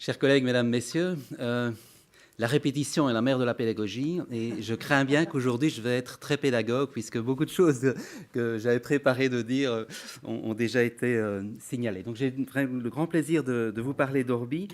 Chers collègues, mesdames, messieurs, la répétition est la mère de la pédagogie et je crains bien qu'aujourd'hui je vais être très pédagogue puisque beaucoup de choses que j'avais préparé de dire ont déjà été signalées. Donc j'ai le grand plaisir de vous parler d'Orbi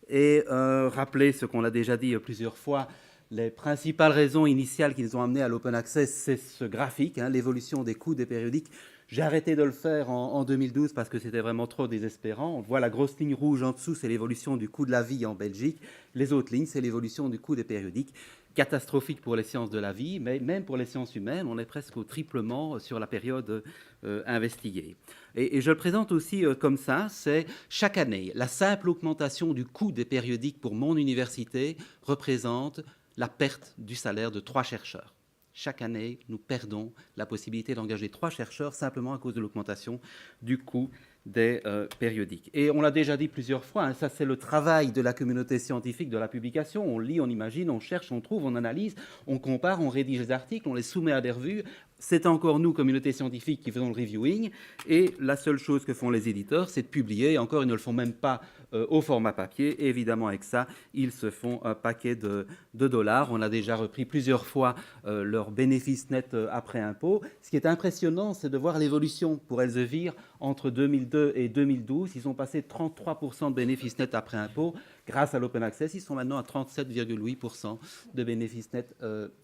et rappeler ce qu'on a déjà dit plusieurs fois. Les principales raisons initiales qui nous ont amenés à l'open access, c'est ce graphique, l'évolution des coûts des périodiques. J'ai arrêté de le faire en 2012 parce que c'était vraiment trop désespérant. On voit la grosse ligne rouge en dessous, c'est l'évolution du coût de la vie en Belgique. Les autres lignes, c'est l'évolution du coût des périodiques. Catastrophique pour les sciences de la vie, mais même pour les sciences humaines, on est presque au triplement sur la période investiguée. Et je le présente aussi comme ça, c'est chaque année, la simple augmentation du coût des périodiques pour mon université représente la perte du salaire de 3 chercheurs. Chaque année, nous perdons la possibilité d'engager 3 chercheurs simplement à cause de l'augmentation du coût des périodiques. Et on l'a déjà dit plusieurs fois, ça c'est le travail de la communauté scientifique de la publication. On lit, on imagine, on cherche, on trouve, on analyse, on compare, on rédige des articles, on les soumet à des revues. C'est encore nous, communauté scientifique, qui faisons le reviewing. Et la seule chose que font les éditeurs, c'est de publier. Et encore, ils ne le font même pas au format papier. Et évidemment, avec ça, ils se font un paquet de dollars. On a déjà repris plusieurs fois leurs bénéfices nets après impôt. Ce qui est impressionnant, c'est de voir l'évolution pour Elsevier entre 2002 et 2012. Ils ont passé de 33% de bénéfices nets après impôt. Grâce à l'open access, ils sont maintenant à 37,8% de bénéfices nets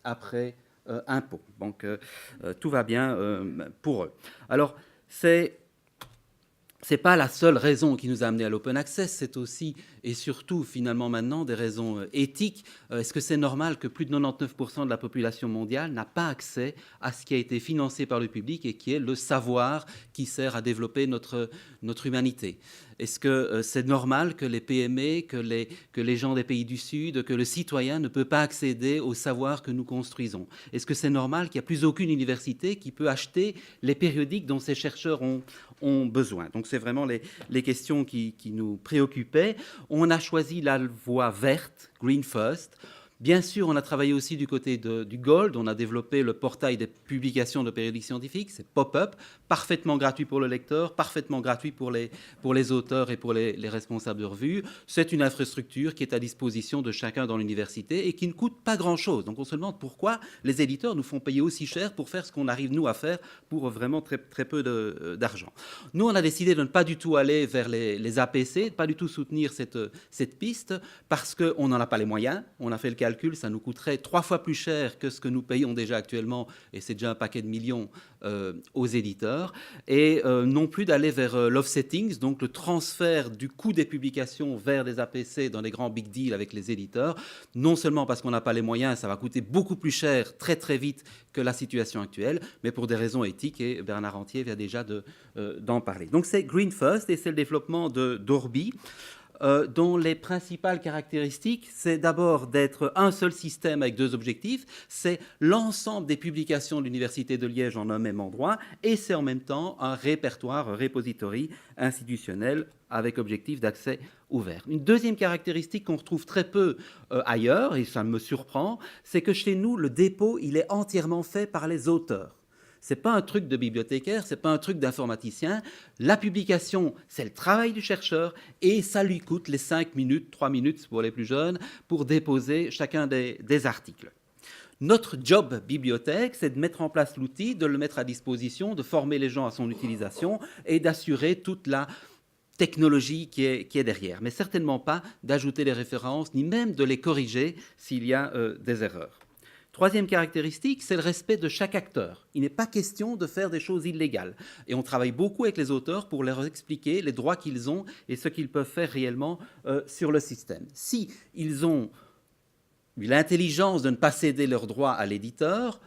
après impôts. Donc, tout va bien pour eux. Alors, c'est pas la seule raison qui nous a amenés à l'open access, c'est aussi et surtout finalement maintenant des raisons éthiques. Est-ce que c'est normal que plus de 99% de la population mondiale n'a pas accès à ce qui a été financé par le public et qui est le savoir qui sert à développer notre humanité? Est-ce que c'est normal que les PME, que les gens des pays du Sud, que le citoyen ne peut pas accéder au savoir que nous construisons? Est-ce que c'est normal qu'il n'y a plus aucune université qui peut acheter les périodiques dont ces chercheurs ont besoin? Donc c'est vraiment les questions qui nous préoccupaient. On a choisi la voie verte, Green First. Bien sûr, on a travaillé aussi du côté du Gold. On a développé le portail des publications de périodiques scientifiques, c'est Pop-up, parfaitement gratuit pour le lecteur, parfaitement gratuit pour les auteurs et pour les responsables de revues. C'est une infrastructure qui est à disposition de chacun dans l'université et qui ne coûte pas grand-chose. Donc on se demande pourquoi les éditeurs nous font payer aussi cher pour faire ce qu'on arrive, nous, à faire pour vraiment très, très peu d'argent. Nous, on a décidé de ne pas du tout aller vers les APC, de ne pas du tout soutenir cette piste parce qu'on n'en a pas les moyens. On a fait le calcul, ça nous coûterait 3 fois plus cher que ce que nous payons déjà actuellement, et c'est déjà un paquet de millions aux éditeurs, et non plus d'aller vers l'offsetting, donc le transfert du coût des publications vers des APC dans les grands big deals avec les éditeurs, non seulement parce qu'on n'a pas les moyens, ça va coûter beaucoup plus cher très très vite que la situation actuelle, mais pour des raisons éthiques, et Bernard Antier vient déjà d'en parler. Donc c'est Green First, et c'est le développement d'Orbi, dont les principales caractéristiques, c'est d'abord d'être un seul système avec 2 objectifs, c'est l'ensemble des publications de l'Université de Liège en un même endroit, et c'est en même temps un répertoire, un repository institutionnel avec objectif d'accès ouvert. Une deuxième caractéristique qu'on retrouve très peu ailleurs, et ça me surprend, c'est que chez nous, le dépôt, il est entièrement fait par les auteurs. Ce n'est pas un truc de bibliothécaire, ce n'est pas un truc d'informaticien. La publication, c'est le travail du chercheur et ça lui coûte les 5 minutes, 3 minutes pour les plus jeunes, pour déposer chacun des articles. Notre job bibliothèque, c'est de mettre en place l'outil, de le mettre à disposition, de former les gens à son utilisation et d'assurer toute la technologie qui est derrière, mais certainement pas d'ajouter les références, ni même de les corriger s'il y a des erreurs. Troisième caractéristique, c'est le respect de chaque acteur. Il n'est pas question de faire des choses illégales. Et on travaille beaucoup avec les auteurs pour leur expliquer les droits qu'ils ont et ce qu'ils peuvent faire réellement sur le système. Si ils ont l'intelligence de ne pas céder leurs droits à l'éditeur,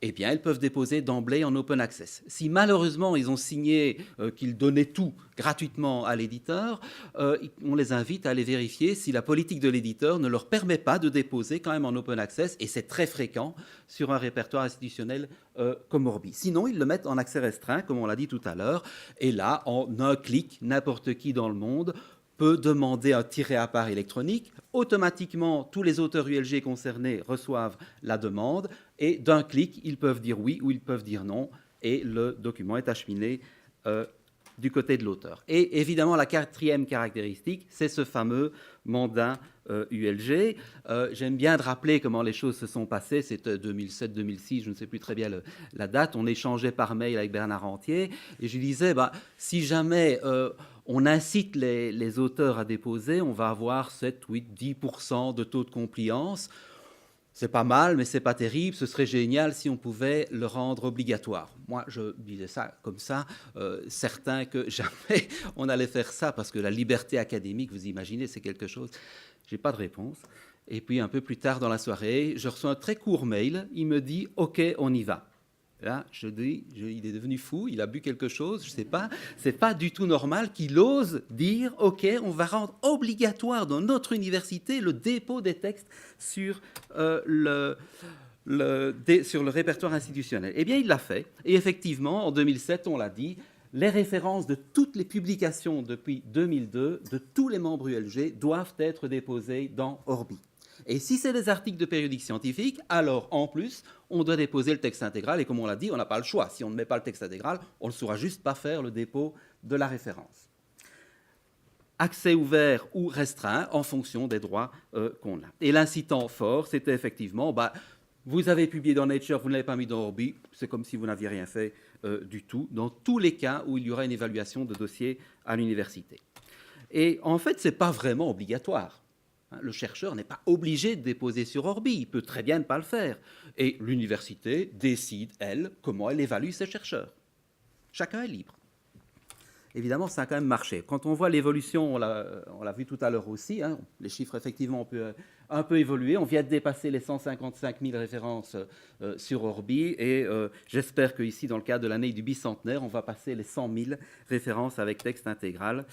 eh bien, ils peuvent déposer d'emblée en open access. Si malheureusement ils ont signé qu'ils donnaient tout gratuitement à l'éditeur, on les invite à aller vérifier si la politique de l'éditeur ne leur permet pas de déposer quand même en open access, et c'est très fréquent sur un répertoire institutionnel comme Orbi. Sinon, ils le mettent en accès restreint, comme on l'a dit tout à l'heure, et là, en un clic, n'importe qui dans le monde peut demander un tiret à part électronique. Automatiquement, tous les auteurs ULG concernés reçoivent la demande et d'un clic, ils peuvent dire oui ou ils peuvent dire non et le document est acheminé du côté de l'auteur. Et évidemment, la quatrième caractéristique, c'est ce fameux mandat ULG. J'aime bien de rappeler comment les choses se sont passées. C'était 2007-2006, je ne sais plus très bien la date. On échangeait par mail avec Bernard Antier et je lui disais, si jamais on incite les auteurs à déposer, on va avoir 7, 8, 10% de taux de compliance. C'est pas mal, mais c'est pas terrible. Ce serait génial si on pouvait le rendre obligatoire. Moi, je disais ça comme ça, certain que jamais on allait faire ça, parce que la liberté académique, vous imaginez, c'est quelque chose. J'ai pas de réponse. Et puis, un peu plus tard dans la soirée, je reçois un très court mail. Il me dit « OK, on y va ». Là, je dis, il est devenu fou, il a bu quelque chose, je ne sais pas. C'est pas du tout normal qu'il ose dire, OK, on va rendre obligatoire dans notre université le dépôt des textes sur le répertoire institutionnel. Eh bien, il l'a fait. Et effectivement, en 2007, on l'a dit, les références de toutes les publications depuis 2002 de tous les membres ULG doivent être déposées dans Orbi. Et si c'est des articles de périodique scientifique, alors en plus, on doit déposer le texte intégral. Et comme on l'a dit, on n'a pas le choix. Si on ne met pas le texte intégral, on ne saura juste pas faire le dépôt de la référence. Accès ouvert ou restreint en fonction des droits qu'on a. Et l'incitant fort, c'était effectivement, vous avez publié dans Nature, vous ne l'avez pas mis dans Orbi, c'est comme si vous n'aviez rien fait du tout, dans tous les cas où il y aura une évaluation de dossier à l'université. Et en fait, ce n'est pas vraiment obligatoire. Le chercheur n'est pas obligé de déposer sur Orbi, il peut très bien ne pas le faire. Et l'université décide, elle, comment elle évalue ses chercheurs. Chacun est libre. Évidemment, ça a quand même marché. Quand on voit l'évolution, on l'a vu tout à l'heure aussi, les chiffres effectivement ont un peu évolué. On vient de dépasser les 155 000 références sur Orbi et j'espère qu'ici, dans le cadre de l'année du bicentenaire, on va passer les 100 000 références avec texte intégral.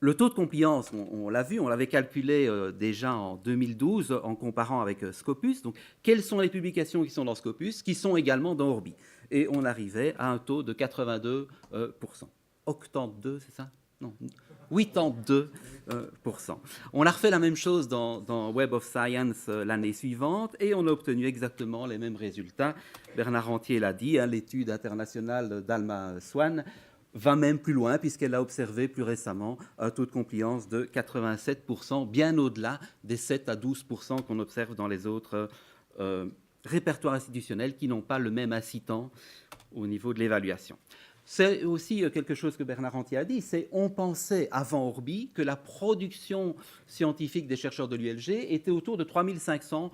Le taux de compliance, on l'a vu, on l'avait calculé déjà en 2012 en comparant avec Scopus. Donc, quelles sont les publications qui sont dans Scopus, qui sont également dans Orbi? Et on arrivait à un taux de 82%. 82, c'est ça? Non, 82%. On a refait la même chose dans Web of Science l'année suivante et on a obtenu exactement les mêmes résultats. Bernard Antier l'a dit, l'étude internationale d'Alma Swan va même plus loin puisqu'elle a observé plus récemment un taux de compliance de 87%, bien au-delà des 7 à 12% qu'on observe dans les autres répertoires institutionnels qui n'ont pas le même incitant au niveau de l'évaluation. C'est aussi quelque chose que Bernard Antier a dit, c'est on pensait avant Orbi que la production scientifique des chercheurs de l'ULG était autour de 3500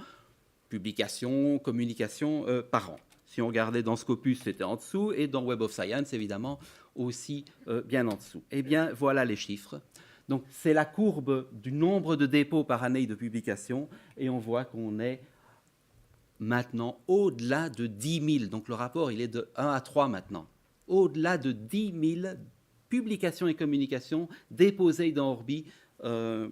publications, communications par an. Si on regardait dans Scopus, c'était en dessous, et dans Web of Science, évidemment, aussi bien en dessous. Eh bien, voilà les chiffres. Donc, c'est la courbe du nombre de dépôts par année de publication, et on voit qu'on est maintenant au-delà de 10 000. Donc, le rapport, il est de 1 à 3 maintenant. Au-delà de 10 000 publications et communications déposées dans Orbi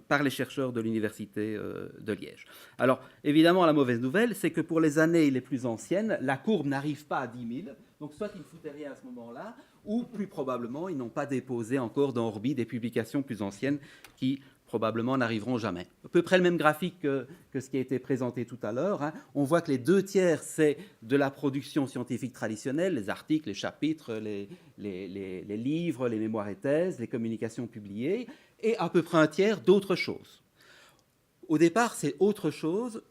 par les chercheurs de l'Université de Liège. Alors, évidemment, la mauvaise nouvelle, c'est que pour les années les plus anciennes, la courbe n'arrive pas à 10 000, donc soit ils ne foutaient rien à ce moment-là, ou plus probablement, ils n'ont pas déposé encore dans Orbi des publications plus anciennes qui probablement n'arriveront jamais. À peu près le même graphique que ce qui a été présenté tout à l'heure. On voit que les 2/3, c'est de la production scientifique traditionnelle, les articles, les chapitres, les livres, les mémoires et thèses, les communications publiées, et à peu près un tiers d'autres choses. Au départ, ces autres choses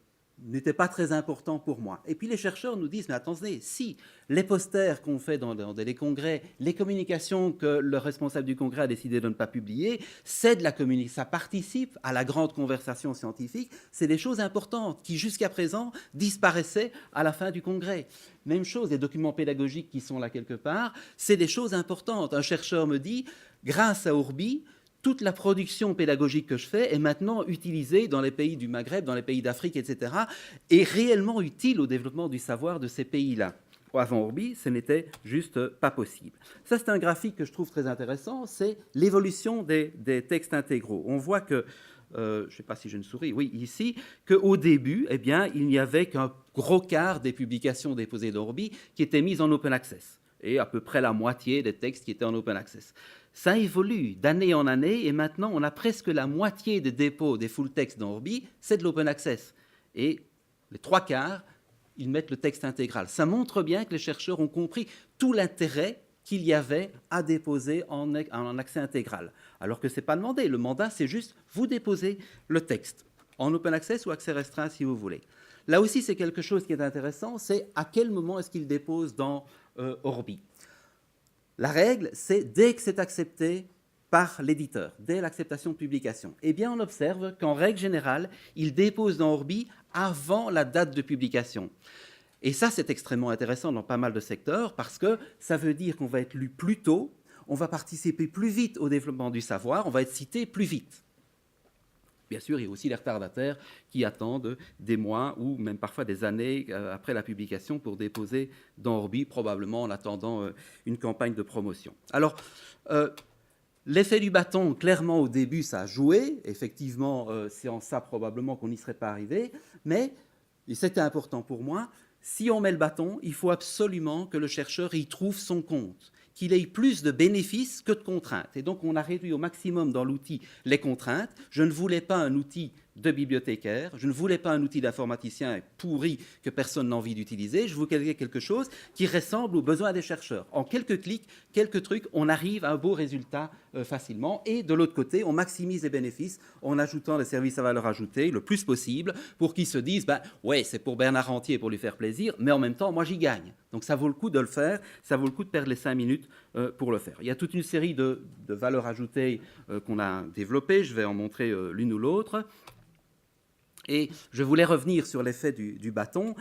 n'était pas très important pour moi. Et puis les chercheurs nous disent, mais attendez, si les posters qu'on fait dans les congrès, les communications que le responsable du congrès a décidé de ne pas publier, c'est de la communication, ça participe à la grande conversation scientifique, c'est des choses importantes qui jusqu'à présent disparaissaient à la fin du congrès. Même chose, les documents pédagogiques qui sont là quelque part, c'est des choses importantes. Un chercheur me dit, grâce à Orbi, toute la production pédagogique que je fais est maintenant utilisée dans les pays du Maghreb, dans les pays d'Afrique, etc., et réellement utile au développement du savoir de ces pays-là. Avant Orbi, ce n'était juste pas possible. Ça, c'est un graphique que je trouve très intéressant, c'est l'évolution des textes intégraux. On voit que, je ne sais pas si j'ai une souris, oui, ici, qu'au début, eh bien, il n'y avait qu'un gros quart des publications déposées d'Orbi qui étaient mises en open access, et à peu près la moitié des textes qui étaient en open access. Ça évolue d'année en année et maintenant on a presque la moitié des dépôts des full text dans Orbi, c'est de l'open access. Et les 3/4, ils mettent le texte intégral. Ça montre bien que les chercheurs ont compris tout l'intérêt qu'il y avait à déposer en accès intégral. Alors que ce n'est pas demandé. Le mandat, c'est juste vous déposez le texte en open access ou accès restreint si vous voulez. Là aussi, c'est quelque chose qui est intéressant, c'est à quel moment est-ce qu'il dépose dans Orbi. La règle, c'est dès que c'est accepté par l'éditeur, dès l'acceptation de publication. Eh bien, on observe qu'en règle générale, il dépose dans Orbi avant la date de publication. Et ça, c'est extrêmement intéressant dans pas mal de secteurs parce que ça veut dire qu'on va être lu plus tôt, on va participer plus vite au développement du savoir, on va être cité plus vite. Bien sûr, il y a aussi les retardataires qui attendent des mois ou même parfois des années après la publication pour déposer dans Orbi, probablement en attendant une campagne de promotion. Alors, l'effet du bâton, clairement, au début, ça a joué. Effectivement, c'est en ça probablement qu'on n'y serait pas arrivé. Mais, et c'était important pour moi, si on met le bâton, il faut absolument que le chercheur y trouve son compte, qu'il ait plus de bénéfices que de contraintes. Et donc, on a réduit au maximum dans l'outil les contraintes. Je ne voulais pas un outil de bibliothécaire, je ne voulais pas un outil d'informaticien pourri que personne n'a envie d'utiliser, je voulais quelque chose qui ressemble aux besoins des chercheurs. En quelques clics, quelques trucs, on arrive à un beau résultat facilement. Et de l'autre côté, on maximise les bénéfices en ajoutant les services à valeur ajoutée le plus possible pour qu'ils se disent ouais, c'est pour Bernard Rentier pour lui faire plaisir, mais en même temps, moi, j'y gagne. Donc, ça vaut le coup de le faire, ça vaut le coup de perdre les 5 minutes pour le faire. Il y a toute une série de valeurs ajoutées qu'on a développées, je vais en montrer l'une ou l'autre. Et je voulais revenir sur l'effet du bâton.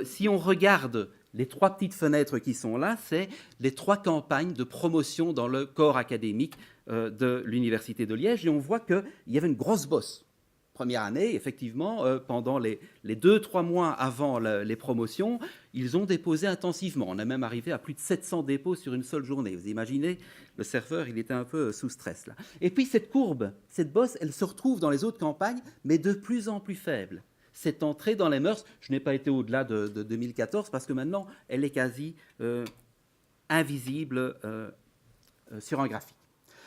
Si on regarde les 3 petites fenêtres qui sont là, c'est les 3 campagnes de promotion dans le corps académique de l'Université de Liège. Et on voit qu'il y avait une grosse bosse. Première année, effectivement, pendant les 2-3 mois avant les promotions, ils ont déposé intensivement. On a même arrivé à plus de 700 dépôts sur une seule journée. Vous imaginez, le serveur, il était un peu sous stress là. Et puis cette courbe, cette bosse, elle se retrouve dans les autres campagnes, mais de plus en plus faible. Cette entrée dans les mœurs, je n'ai pas été au-delà de 2014 parce que maintenant, elle est quasi invisible sur un graphique.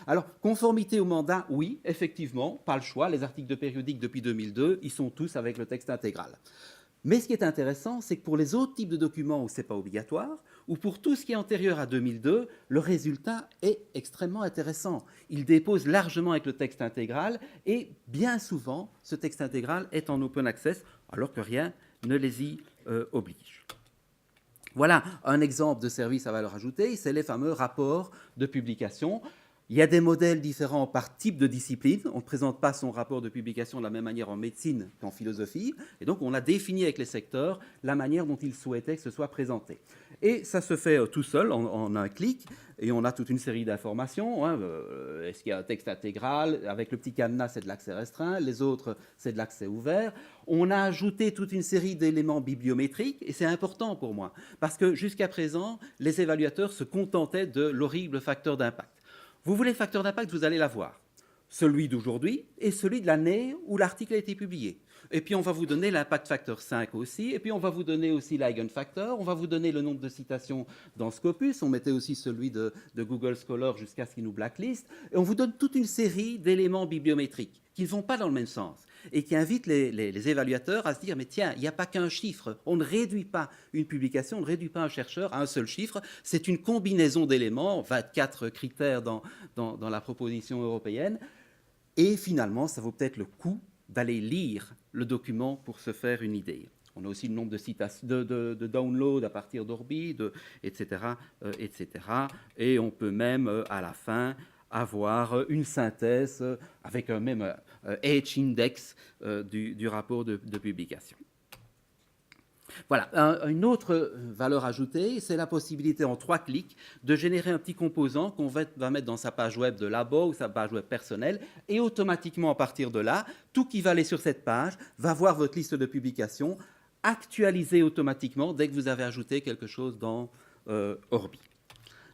Alors, conformité au mandat, oui, effectivement, pas le choix. Les articles de périodique depuis 2002, ils sont tous avec le texte intégral. Mais ce qui est intéressant, c'est que pour les autres types de documents où ce n'est pas obligatoire, ou pour tout ce qui est antérieur à 2002, le résultat est extrêmement intéressant. Il dépose largement avec le texte intégral, et bien souvent, ce texte intégral est en open access, alors que rien ne les y oblige. Voilà un exemple de service à valeur ajoutée, c'est les fameux rapports de publication. Il y a des modèles différents par type de discipline. On ne présente pas son rapport de publication de la même manière en médecine qu'en philosophie. Et donc, on a défini avec les secteurs la manière dont ils souhaitaient que ce soit présenté. Et ça se fait tout seul, en un clic. Et on a toute une série d'informations. Est-ce qu'il y a un texte intégral? Avec le petit cadenas, c'est de l'accès restreint. Les autres, c'est de l'accès ouvert. On a ajouté toute une série d'éléments bibliométriques. Et c'est important pour moi. Parce que jusqu'à présent, les évaluateurs se contentaient de l'horrible facteur d'impact. Vous voulez le facteur d'impact, vous allez l'avoir. Celui d'aujourd'hui et celui de l'année où l'article a été publié. Et puis, on va vous donner l'impact factor 5 aussi. Et puis, on va vous donner aussi l'eigenfactor. On va vous donner le nombre de citations dans Scopus. On mettait aussi celui de Google Scholar jusqu'à ce qu'il nous blacklist. Et on vous donne toute une série d'éléments bibliométriques qui ne vont pas dans le même sens et qui invitent les évaluateurs à se dire « mais tiens, il n'y a pas qu'un chiffre. On ne réduit pas une publication, on ne réduit pas un chercheur à un seul chiffre. C'est une combinaison d'éléments, 24 critères dans la proposition européenne. Et finalement, ça vaut peut-être le coup d'aller lire le document pour se faire une idée. » On a aussi le nombre de citations, de downloads à partir d'Orbi, etc., etc. Et on peut même, à la fin, avoir une synthèse avec même H-index du rapport de publication. Voilà, une autre valeur ajoutée, c'est la possibilité en 3 clics de générer un petit composant qu'on va mettre dans sa page web de labo ou sa page web personnelle et automatiquement à partir de là, tout qui va aller sur cette page va voir votre liste de publications actualisée automatiquement dès que vous avez ajouté quelque chose dans Orbi.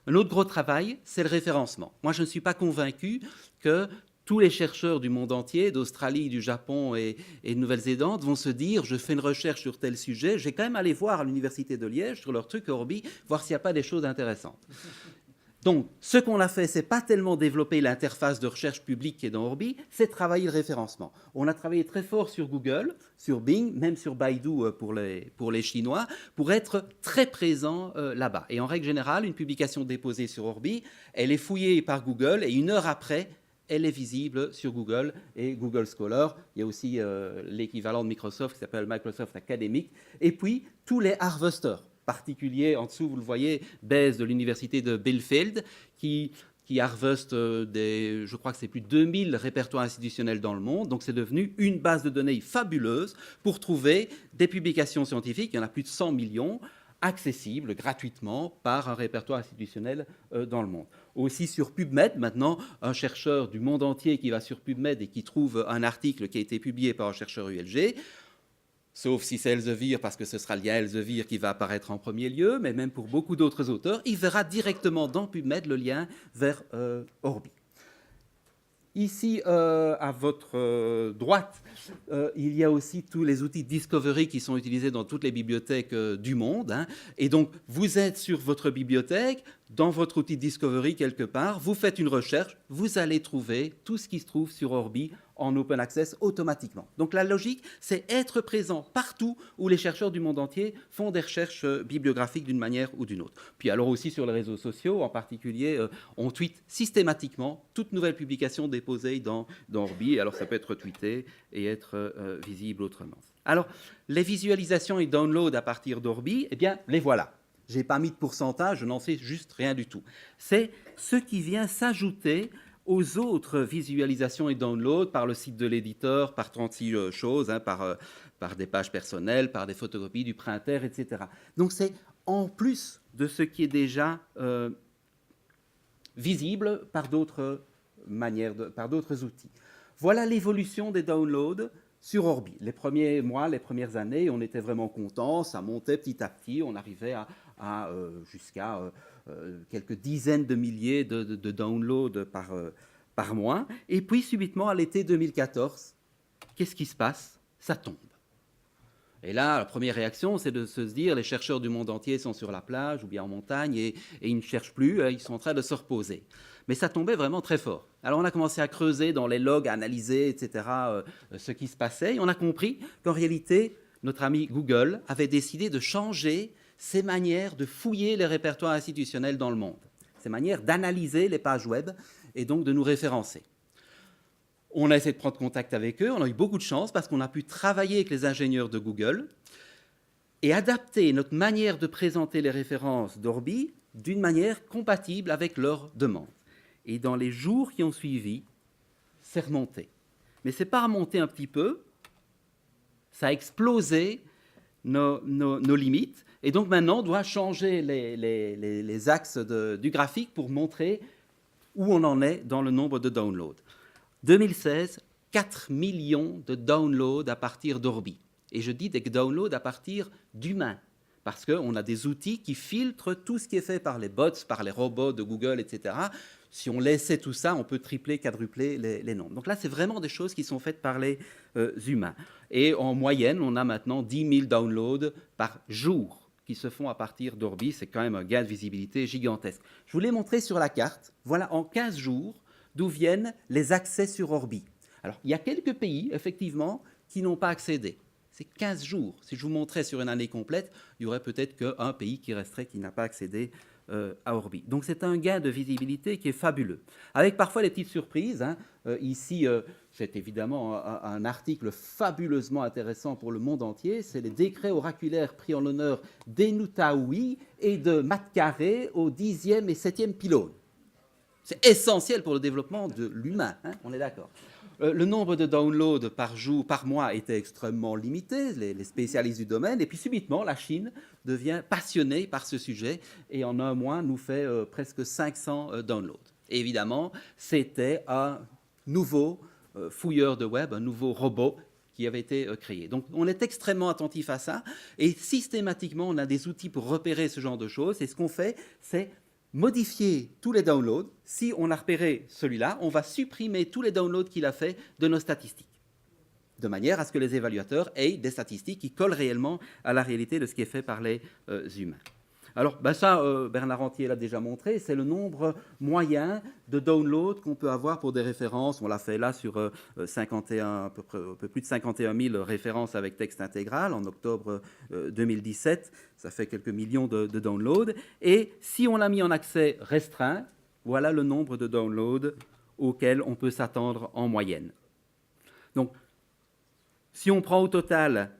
Un autre gros travail, c'est le référencement. Moi, je ne suis pas convaincu que tous les chercheurs du monde entier, d'Australie, du Japon et de Nouvelle-Zélande, vont se dire « je fais une recherche sur tel sujet, je vais quand même aller voir à l'Université de Liège, sur leur truc Orbi, voir s'il n'y a pas des choses intéressantes ». Donc, ce qu'on a fait, c'est pas tellement développer l'interface de recherche publique qui est dans Orbi, c'est travailler le référencement. On a travaillé très fort sur Google, sur Bing, même sur Baidu pour les Chinois, pour être très présent là-bas. Et en règle générale, une publication déposée sur Orbi, elle est fouillée par Google et 1 heure après, elle est visible sur Google et Google Scholar. Il y a aussi l'équivalent de Microsoft qui s'appelle Microsoft Academic. Et puis, tous les harvesters particulier, en dessous, vous le voyez, Bez de l'université de Bielefeld, qui harveste je crois que c'est plus de 2000 répertoires institutionnels dans le monde. Donc, c'est devenu une base de données fabuleuse pour trouver des publications scientifiques. Il y en a plus de 100 millions, accessibles gratuitement par un répertoire institutionnel dans le monde. Aussi sur PubMed, maintenant, un chercheur du monde entier qui va sur PubMed et qui trouve un article qui a été publié par un chercheur ULG, sauf si c'est Elsevier, parce que ce sera le lien Elsevier qui va apparaître en premier lieu, mais même pour beaucoup d'autres auteurs, il verra directement dans PubMed le lien vers Orbi. Ici, à votre droite, il y a aussi tous les outils Discovery qui sont utilisés dans toutes les bibliothèques du monde. Hein. Et donc, vous êtes sur votre bibliothèque, dans votre outil Discovery quelque part, vous faites une recherche, vous allez trouver tout ce qui se trouve sur Orbi en open access automatiquement. Donc la logique, c'est être présent partout où les chercheurs du monde entier font des recherches bibliographiques d'une manière ou d'une autre. Puis alors aussi sur les réseaux sociaux, en particulier, on tweet systématiquement toute nouvelle publication déposée dans Orbi. Alors ça peut être retweeté et être visible autrement. Alors les visualisations et downloads à partir d'Orbi, eh bien les voilà. Je n'ai pas mis de pourcentage, je n'en sais juste rien du tout. C'est ce qui vient s'ajouter aux autres visualisations et downloads par le site de l'éditeur, par 36 choses, hein, par des pages personnelles, par des photocopies du printer, etc. Donc c'est en plus de ce qui est déjà visible par d'autres manières, par d'autres outils. Voilà l'évolution des downloads sur Orbi. Les premiers mois, les premières années, on était vraiment contents, ça montait petit à petit, on arrivait jusqu'à quelques dizaines de milliers de downloads par mois. Et puis, subitement, à l'été 2014, qu'est-ce qui se passe? Ça tombe. Et là, la première réaction, c'est de se dire, les chercheurs du monde entier sont sur la plage ou bien en montagne et ils ne cherchent plus, ils sont en train de se reposer. Mais ça tombait vraiment très fort. Alors on a commencé à creuser dans les logs, à analyser, etc., ce qui se passait. Et on a compris qu'en réalité, notre ami Google avait décidé de changer ses manières de fouiller les répertoires institutionnels dans le monde, ses manières d'analyser les pages web et donc de nous référencer. On a essayé de prendre contact avec eux, on a eu beaucoup de chance parce qu'on a pu travailler avec les ingénieurs de Google et adapter notre manière de présenter les références d'Orbi d'une manière compatible avec leurs demandes. Et dans les jours qui ont suivi, c'est remonté. Mais ce n'est pas remonté un petit peu, ça a explosé nos limites. Et donc maintenant, on doit changer les axes du graphique pour montrer où on en est dans le nombre de downloads. 2016, 4 millions de downloads à partir d'Orbi. Et je dis des downloads à partir d'humains, parce qu'on a des outils qui filtrent tout ce qui est fait par les bots, par les robots de Google, etc. Si on laissait tout ça, on peut tripler, quadrupler les nombres. Donc là, c'est vraiment des choses qui sont faites par les humains. Et en moyenne, on a maintenant 10 000 downloads par jour qui se font à partir d'Orbi. C'est quand même un gain de visibilité gigantesque. Je vous l'ai montré sur la carte. Voilà en 15 jours d'où viennent les accès sur Orbi. Alors, il y a quelques pays, effectivement, qui n'ont pas accédé. C'est 15 jours. Si je vous montrais sur une année complète, il y aurait peut-être qu'un pays qui resterait qui n'a pas accédé à Orbi. Donc c'est un gain de visibilité qui est fabuleux. Avec parfois des petites surprises. Hein. Ici, c'est évidemment un article fabuleusement intéressant pour le monde entier. C'est les décrets oraculaires pris en l'honneur d'Enoutaoui et de Matkaré au 10e et 7e pylône. C'est essentiel pour le développement de l'humain, hein, on est d'accord. Le nombre de downloads par mois était extrêmement limité, les spécialistes du domaine, et puis subitement, la Chine devient passionnée par ce sujet, et en un mois, nous fait presque 500 downloads. Et évidemment, c'était un nouveau fouilleur de web, un nouveau robot qui avait été créé. Donc, on est extrêmement attentif à ça, et systématiquement, on a des outils pour repérer ce genre de choses, et ce qu'on fait, c'est modifier tous les downloads. Si on a repéré celui-là, on va supprimer tous les downloads qu'il a fait de nos statistiques, de manière à ce que les évaluateurs aient des statistiques qui collent réellement à la réalité de ce qui est fait par les humains. Alors, ça, Bernard Antier l'a déjà montré, c'est le nombre moyen de downloads qu'on peut avoir pour des références. On l'a fait là sur 51, un peu plus de 51 000 références avec texte intégral en octobre 2017. Ça fait quelques millions de downloads. Et si on l'a mis en accès restreint, voilà le nombre de downloads auquel on peut s'attendre en moyenne. Donc, si on prend au total,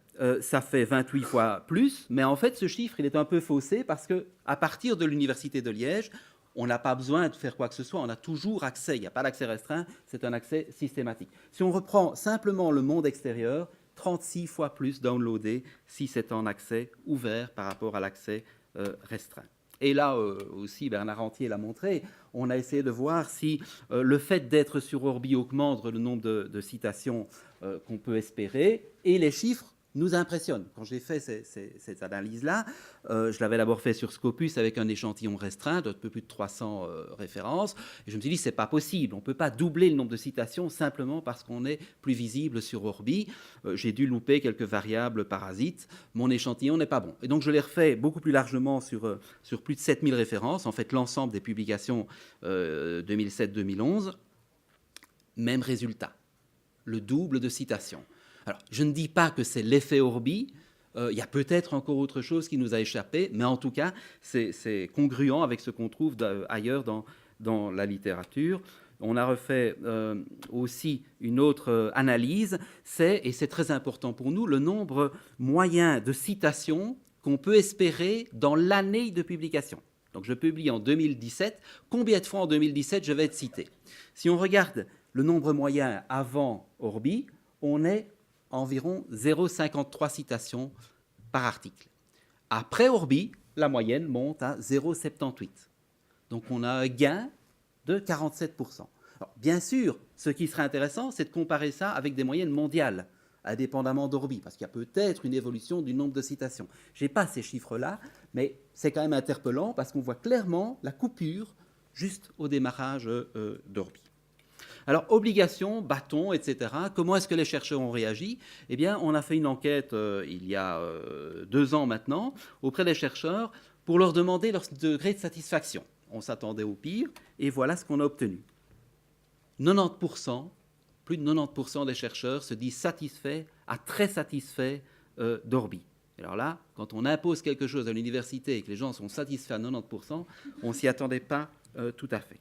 ça fait 28 fois plus, mais en fait, ce chiffre, il est un peu faussé parce qu'à partir de l'Université de Liège, on n'a pas besoin de faire quoi que ce soit, on a toujours accès, il n'y a pas d'accès restreint, c'est un accès systématique. Si on reprend simplement le monde extérieur, 36 fois plus downloadé si c'est en accès ouvert par rapport à l'accès restreint. Et là aussi, Bernard Antier l'a montré, on a essayé de voir si le fait d'être sur Orbi augmente le nombre de citations qu'on peut espérer, et les chiffres nous impressionnent. Quand j'ai fait cette analyse-là, je l'avais d'abord fait sur Scopus avec un échantillon restreint de peu plus de 300 références, et je me suis dit, c'est pas possible, on ne peut pas doubler le nombre de citations simplement parce qu'on est plus visible sur Orbi. J'ai dû louper quelques variables parasites, mon échantillon n'est pas bon. Et donc je l'ai refait beaucoup plus largement sur plus de 7000 références, en fait l'ensemble des publications 2007-2011, même résultat, le double de citations. Alors, je ne dis pas que c'est l'effet Orbi, il y a peut-être encore autre chose qui nous a échappé, mais en tout cas, c'est congruent avec ce qu'on trouve ailleurs dans la littérature. On a refait aussi une autre analyse, et c'est très important pour nous, le nombre moyen de citations qu'on peut espérer dans l'année de publication. Donc, je publie en 2017. Combien de fois en 2017 je vais être cité? Si on regarde le nombre moyen avant Orbi, on est environ 0,53 citations par article. Après Orbi, la moyenne monte à 0,78. Donc on a un gain de 47%. Alors, bien sûr, ce qui serait intéressant, c'est de comparer ça avec des moyennes mondiales, indépendamment d'Orbi, parce qu'il y a peut-être une évolution du nombre de citations. Je n'ai pas ces chiffres-là, mais c'est quand même interpellant parce qu'on voit clairement la coupure juste au démarrage d'Orbi. Alors, obligations, bâtons, etc. Comment est-ce que les chercheurs ont réagi? Eh bien, on a fait une enquête il y a 2 ans maintenant auprès des chercheurs pour leur demander leur degré de satisfaction. On s'attendait au pire, et voilà ce qu'on a obtenu. 90%, plus de 90% des chercheurs se disent satisfaits à très satisfaits d'Orbi. Alors là, quand on impose quelque chose à l'université et que les gens sont satisfaits à 90%, on ne s'y attendait pas tout à fait.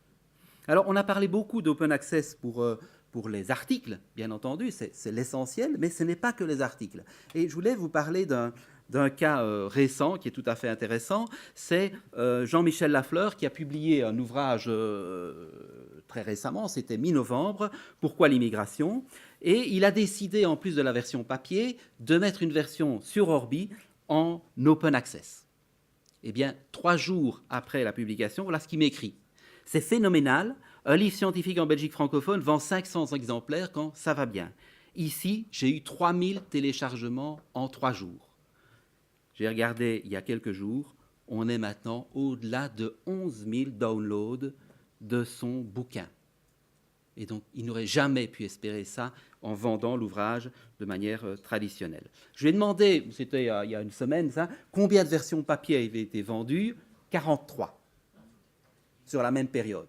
Alors, on a parlé beaucoup d'open access pour les articles, bien entendu, c'est l'essentiel, mais ce n'est pas que les articles. Et je voulais vous parler d'un cas récent qui est tout à fait intéressant. C'est Jean-Michel Lafleur qui a publié un ouvrage très récemment, c'était mi-novembre, « Pourquoi l'immigration ?» Et il a décidé, en plus de la version papier, de mettre une version sur Orbi en open access. Eh bien, 3 jours après la publication, voilà ce qu'il m'écrit. C'est phénoménal. Un livre scientifique en Belgique francophone vend 500 exemplaires quand ça va bien. Ici, j'ai eu 3000 téléchargements en 3 jours. J'ai regardé il y a quelques jours, on est maintenant au-delà de 11 000 downloads de son bouquin. Et donc, il n'aurait jamais pu espérer ça en vendant l'ouvrage de manière traditionnelle. Je lui ai demandé, c'était il y a une semaine, ça, combien de versions papier avaient été vendues? 43. Sur la même période.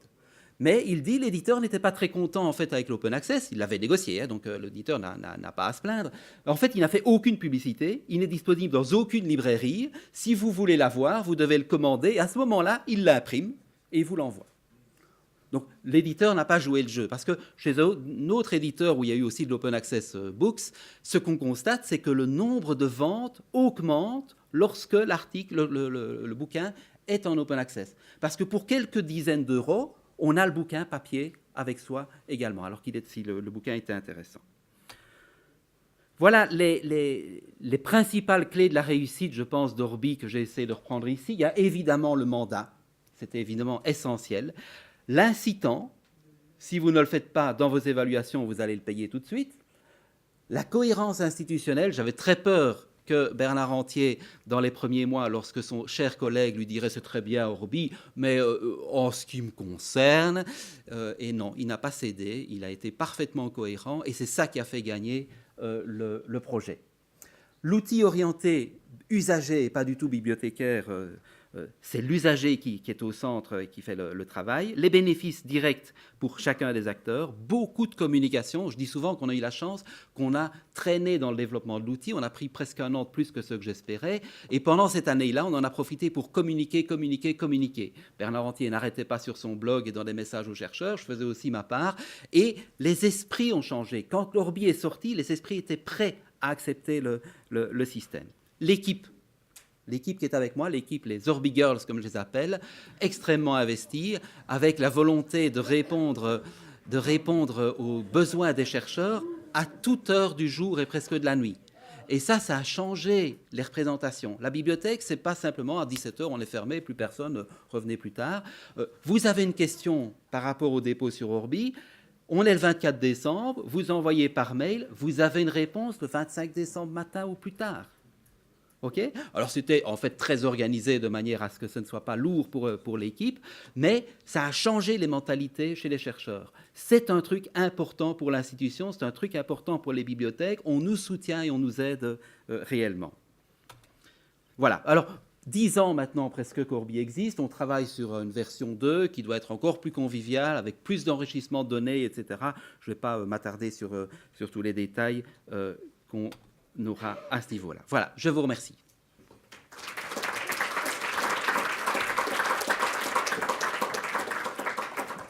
Mais il dit l'éditeur n'était pas très content en fait avec l'open access, il l'avait négocié, donc l'éditeur n'a pas à se plaindre. En fait, il n'a fait aucune publicité, il n'est disponible dans aucune librairie. Si vous voulez l'avoir, vous devez le commander. Et à ce moment-là, il l'imprime et vous l'envoie. Donc l'éditeur n'a pas joué le jeu, parce que chez un autre éditeur où il y a eu aussi de l'open access books, ce qu'on constate, c'est que le nombre de ventes augmente lorsque l'article, le bouquin est en open access. Parce que pour quelques dizaines d'euros, on a le bouquin papier avec soi également, alors si le bouquin était intéressant. Voilà les principales clés de la réussite, je pense, d'Orbi que j'ai essayé de reprendre ici. Il y a évidemment le mandat, c'était évidemment essentiel. L'incitant, si vous ne le faites pas dans vos évaluations, vous allez le payer tout de suite. La cohérence institutionnelle, j'avais très peur que Bernard Antier, dans les premiers mois, lorsque son cher collègue lui dirait « c'est très bien Orbi, mais en ce qui me concerne », et non, il n'a pas cédé, il a été parfaitement cohérent, et c'est ça qui a fait gagner le projet. L'outil orienté usager et pas du tout bibliothécaire c'est l'usager qui est au centre et qui fait le travail. Les bénéfices directs pour chacun des acteurs, beaucoup de communication. Je dis souvent qu'on a eu la chance, qu'on a traîné dans le développement de l'outil. On a pris presque un an de plus que ce que j'espérais. Et pendant cette année-là, on en a profité pour communiquer. Bernard Antier n'arrêtait pas sur son blog et dans des messages aux chercheurs. Je faisais aussi ma part. Et les esprits ont changé. Quand l'Orbi est sorti, les esprits étaient prêts à accepter le système. L'équipe qui est avec moi, l'équipe, les Orbi Girls, comme je les appelle, extrêmement investie, avec la volonté de répondre aux besoins des chercheurs à toute heure du jour et presque de la nuit. Et ça a changé les représentations. La bibliothèque, ce n'est pas simplement à 17h, on est fermé, plus personne, revenez plus tard. Vous avez une question par rapport au dépôt sur Orbi, on est le 24 décembre, vous envoyez par mail, vous avez une réponse le 25 décembre matin ou plus tard. Okay, alors c'était en fait très organisé de manière à ce que ce ne soit pas lourd pour l'équipe, mais ça a changé les mentalités chez les chercheurs. C'est un truc important pour l'institution, c'est un truc important pour les bibliothèques, on nous soutient et on nous aide réellement. Voilà, alors 10 ans maintenant presque qu'Orbi existe, on travaille sur une version 2 qui doit être encore plus conviviale, avec plus d'enrichissement de données, etc. Je ne vais pas m'attarder sur tous les détails qu'on aura à ce niveau-là. Voilà, je vous remercie.